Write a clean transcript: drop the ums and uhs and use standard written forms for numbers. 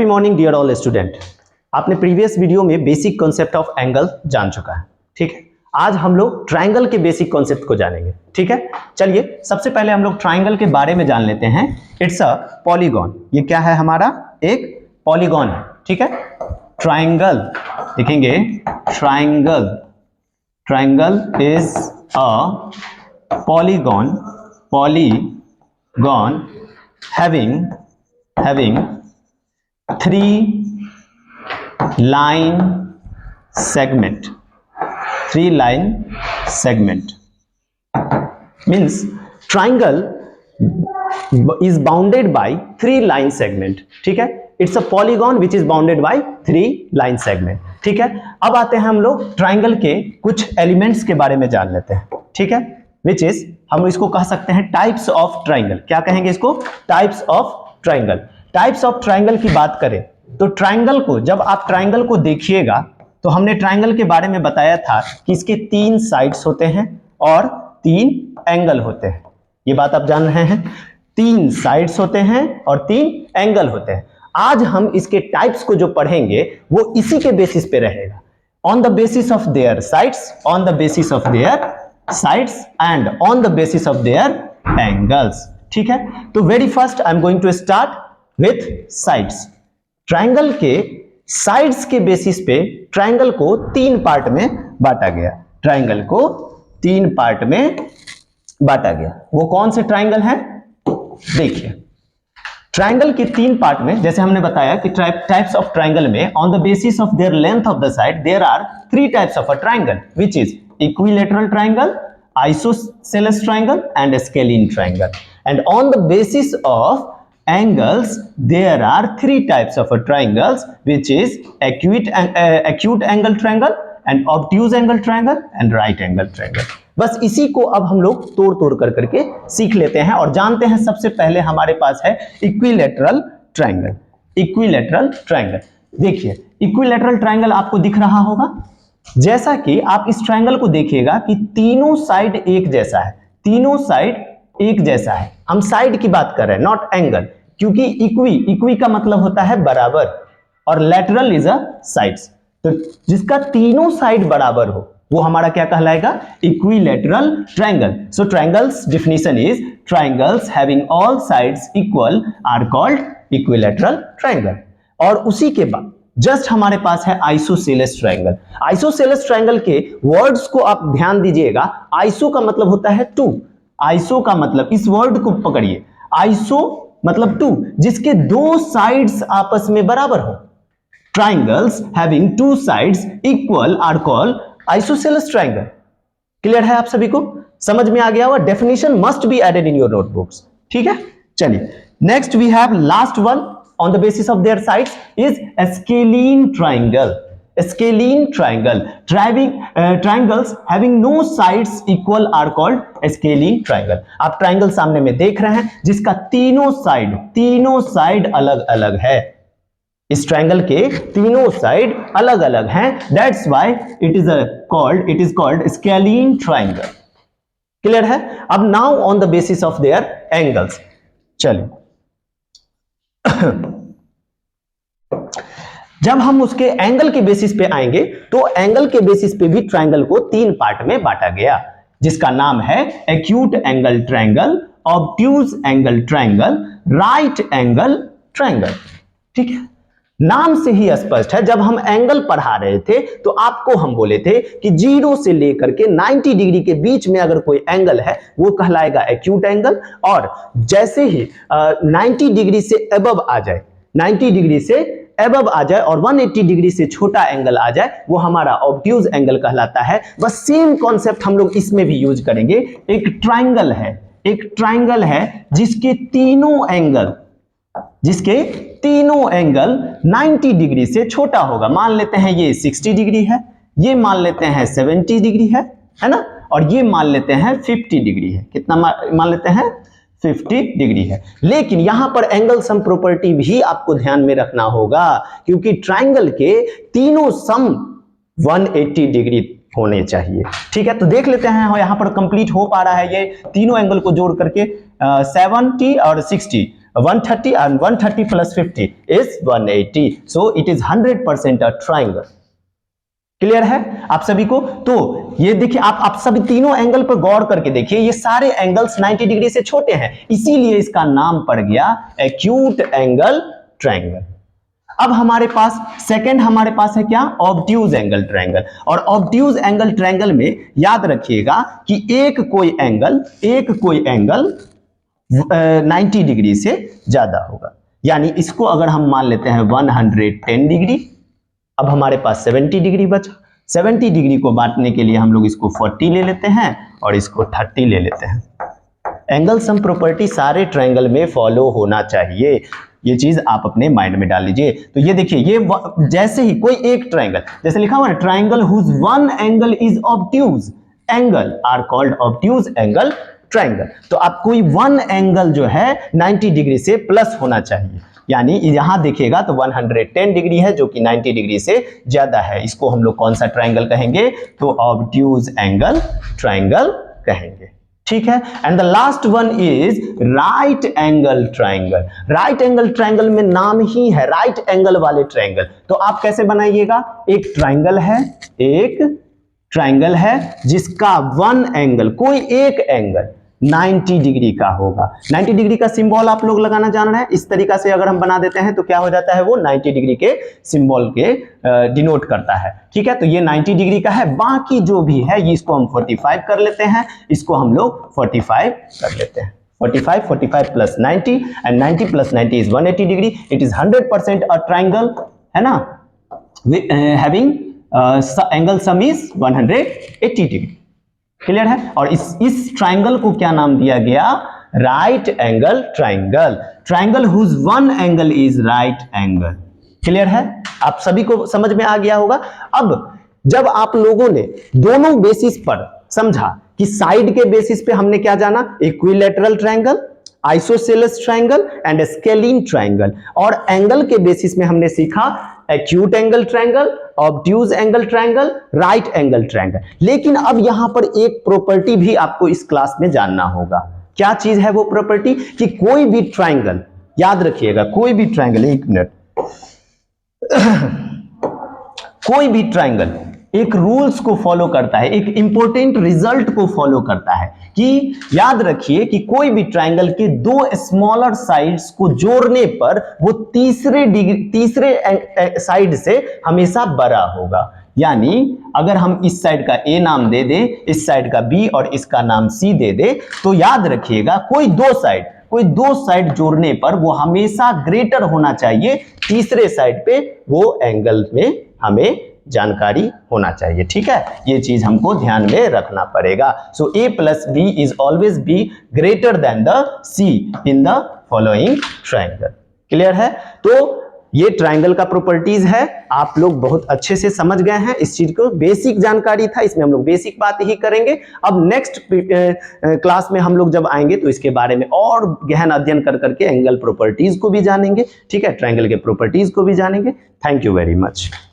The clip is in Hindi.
Happy morning dear all student. आपने प्रीवियस वीडियो में बेसिक कॉन्सेप्ट ऑफ एंगल जान चुका है, ठीक है। आज हम लोग ट्रायंगल के बेसिक कॉन्सेप्ट को जानेंगे, ठीक है। चलिए सबसे पहले हम लोग ट्रायंगल के बारे में जान लेते हैं। It's a polygon. ये क्या है? हमारा एक पॉलीगॉन है, ठीक है। ट्रायंगल लिखेंगे, triangle, triangle is a polygon, polygon having three line segment means triangle is bounded by three line segment, ठीक है। It's a polygon which is bounded by three line segment, ठीक है। अब आते हैं हम लोग ट्राइंगल के कुछ एलिमेंट्स के बारे में जान लेते हैं, ठीक है। विच इज हम इसको कह सकते हैं टाइप्स ऑफ ट्राइंगल। क्या कहेंगे इसको? Types of triangle. Types of triangle की बात करें तो ट्राइंगल को, जब आप ट्राइंगल को देखिएगा तो हमने ट्राइंगल के बारे में बताया था कि इसके तीन साइड्स होते हैं और तीन एंगल होते हैं। ये बात आप जान रहे हैं, तीन साइड्स होते हैं और तीन एंगल होते हैं। आज हम इसके टाइप्स को जो पढ़ेंगे वो इसी के बेसिस पे रहेगा, on the basis of their sides, on the basis of their sides and on the basis of their angles, ठीक है। तो very first I am going to start with sides. Triangle के साइड्स के बेसिस पे ट्राइंगल को तीन पार्ट में बांटा गया। ट्राइंगल को तीन पार्ट में बांटा गया। वो कौन से ट्राइंगल हैं? देखिए, ट्राइंगल के तीन पार्ट में, जैसे हमने बताया कि टाइप्स ऑफ ट्राइंगल में on the basis of their length of the side there are three types of a triangle which is equilateral triangle, isosceles triangle and scalene triangle. And on the basis of angles there are three types of triangles which is acute angle triangle and obtuse angle triangle and right angle triangle. बस इसी को अब हम लोग तोड़ तोड़ कर करके सीख लेते हैं और जानते हैं। सबसे पहले हमारे पास है इक्विलैटरल ट्राइंगल। इक्विलैटरल ट्राइंगल, देखिए इक्विलैटरल ट्राइंगल आपको दिख रहा होगा। जैसा कि आप इस ट्रायंगल को देखिएगा कि तीनों साइड एक जैसा है, तीनों साइड एक जैसा है। हम साइड की बात कर रहे हैं, नॉट एंगल, क्योंकि इक्वी का मतलब होता है बराबर और लैटरल इज अ साइड्स। तो जिसका तीनों साइड बराबर हो वो हमारा क्या कहलाएगा? Equilateral triangle. So triangles definition is triangles having all sides equal are called equilateral triangle. और उसी के बाद जस्ट हमारे पास है आइसोसेलेस ट्रायंगल। आइसोसेलेस ट्रायंगल के वर्ड्स को आप ध्यान दीजिएगा। आइसो का मतलब होता है टू। आइसो का मतलब, इस वर्ड को पकड़िए, आइसो मतलब टू, जिसके दो साइड्स आपस में बराबर हो। Triangles having two sides equal are called isosceles triangle. Clear है आप सभी को? समझ में आ गया हुआ? Definition must be added in your notebooks, ठीक है। चलिए next we have last one on the basis of their sides is a scalene triangle. A scalene triangle. Triangles having no sides equal are called a scalene triangle. आप ट्राइंगल सामने में देख रहे हैं जिसका तीनों साइड अलग अलग है। इस ट्राइंगल के तीनों साइड अलग अलग हैं। That's why it is called scalene triangle. Clear है? अब now on the basis of their angles. चलिए जब हम उसके एंगल के बेसिस पे आएंगे तो एंगल के बेसिस पे भी ट्रायंगल को तीन पार्ट में बांटा गया, जिसका नाम है acute angle triangle, obtuse angle triangle, right angle triangle, ठीक है। नाम से ही स्पष्ट है, जब हम एंगल पढ़ा रहे थे तो आपको हम बोले थे कि 0 से लेकर के 90 डिग्री के बीच में अगर कोई एंगल है वो कहलाएगा एक्यूट एंगल, और जैसे ही 90 डिग्री से अबव आ जाए, 90 डिग्री से अबव आ जाए और 180 डिग्री से छोटा एंगल आ जाए वो हमारा ऑब्ट्यूज एंगल कहलाता है। बस सेम कॉन्सेप्ट हम लोग इसमें भी यूज करेंगे। एक ट्रायंगल है जिसके तीनों एंगल 90 डिग्री से छोटा होगा। मान लेते हैं ये 60 डिग्री है, ये मान लेते हैं 70 डिग्री है ना, और ये मान लेते हैं 50 डिग्री है। कितना मान लेते हैं? 50 डिग्री है। लेकिन यहां पर एंगल सम प्रॉपर्टी भी आपको ध्यान में रखना होगा, क्योंकि ट्रायंगल के तीनों सम 180 डिग्री होने चाहिए, ठीक है। तो देख लेते हैं यहां पर कंप्लीट हो पा रहा है ये तीनों एंगल को जोड़ करके 70 और 60 130 and 130 plus 50 is 180. So it is 100% a triangle. Clear है आप सभी को? तो ये देखिए, आप सभी तीनों एंगल पर गौर करके देखिए, ये सारे एंगल्स 90 डिग्री से छोटे हैं, इसीलिए इसका नाम पड़ गया एक्यूट एंगल ट्रायंगल। अब हमारे पास सेकंड हमारे पास है क्या? Obtuse angle triangle. और ऑब्ट्यूज एंगल ट्रायंगल में याद रखिएगा कि एक कोई एंगल 90 डिग्री से ज्यादा होगा। यानी इसको अगर हम मान लेते हैं 110 डिग्री, अब हमारे पास 70 डिग्री बचा। 70 डिग्री को बांटने के लिए हम लोग इसको 40 ले लेते हैं और इसको 30 ले लेते हैं। एंगल सम प्रॉपर्टी सारे ट्रायंगल में फॉलो होना चाहिए, ये चीज आप अपने माइंड में डाल लीजिए। तो ये देखिए, ये जैसे ही कोई एक ट्रायंगल, जैसे लिखा हुआ है triangle whose one angle is obtuse angle are called obtuse angle triangle. तो आप कोई वन एंगल जो है 90 डिग्री से प्लस होना चाहिए। यानी यहां देखिएगा तो 110 डिग्री है जो कि 90 डिग्री से ज्यादा है, इसको हम लोग कौन सा ट्रायंगल कहेंगे? तो ऑब्ट्यूज एंगल ट्रायंगल कहेंगे। ठीक है। And the last one is right angle triangle. Right angle triangle में नाम ही है राइट एंगल वाले ट्रायंगल। तो आप कैसे बनाइएगा? एक ट्रायंगल है जिसका वन एंगल, कोई एक एंगल 90 डिग्री का होगा। 90 डिग्री का सिंबल आप लोग लगाना जान रहे हैं, इस तरीका से अगर हम बना देते हैं तो क्या हो जाता है? वो 90 डिग्री के सिंबल के डिनोट करता है। ठीक है, तो ये 90 डिग्री का है। बाकी जो भी है ये इसको हम 45 कर लेते हैं, इसको हम लोग 45 कर लेते हैं। 45 plus 90 and 90 plus 90 is 180 degree. It is 100% a triangle, है ना, having angle sum is 180 degree. Clear है? और इस ट्रायंगल को क्या नाम दिया गया? Right angle triangle. Triangle whose one angle is right angle. Clear है? आप सभी को समझ में आ गया होगा। अब जब आप लोगों ने दोनों बेसिस पर समझा कि साइड के बेसिस पे हमने क्या जाना? Equilateral triangle, isosceles triangle and scalene triangle, और एंगल के बेसिस में हमने सीखा acute angle triangle, obtuse angle triangle, right angle triangle. लेकिन अब यहां पर एक प्रॉपर्टी भी आपको इस क्लास में जानना होगा। क्या चीज है वो प्रॉपर्टी? कि कोई भी ट्रायंगल, याद रखिएगा, कोई भी ट्रायंगल, एक मिनट, कोई भी ट्रायंगल एक रूल्स को फॉलो करता है, एक इंपॉर्टेंट रिजल्ट को फॉलो करता है कि याद रखिए कि कोई भी ट्रायंगल के दो स्मॉलर साइड्स को जोड़ने पर वो तीसरे साइड से हमेशा बड़ा होगा। यानी अगर हम इस साइड का ए नाम दे दें, इस साइड का बी और इसका नाम सी दे दें, तो याद रखिएगा कोई दो साइड जोड़ने पर वो हमेशा ग्रेटर होना चाहिए तीसरे साइड पे, वो एंगल में हमें जानकारी होना चाहिए। ठीक है, ये चीज हमको ध्यान में रखना पड़ेगा। So A plus B is always B greater than the C in the following triangle. Clear है? तो ये ट्रायंगल का प्रॉपर्टीज है, आप लोग बहुत अच्छे से समझ गए हैं इस चीज को। बेसिक जानकारी था, इसमें हम लोग बेसिक बात ही करेंगे। अब नेक्स्ट क्लास में हम लोग जब आएंगे तो इसके बारे में और गहन अध्ययन कर करके एंगल प्रॉपर्टीज को भी जानेंगे। ठीक है, ट्रायंगल के प्रॉपर्टीज को भी जानेंगे। Thank you very much.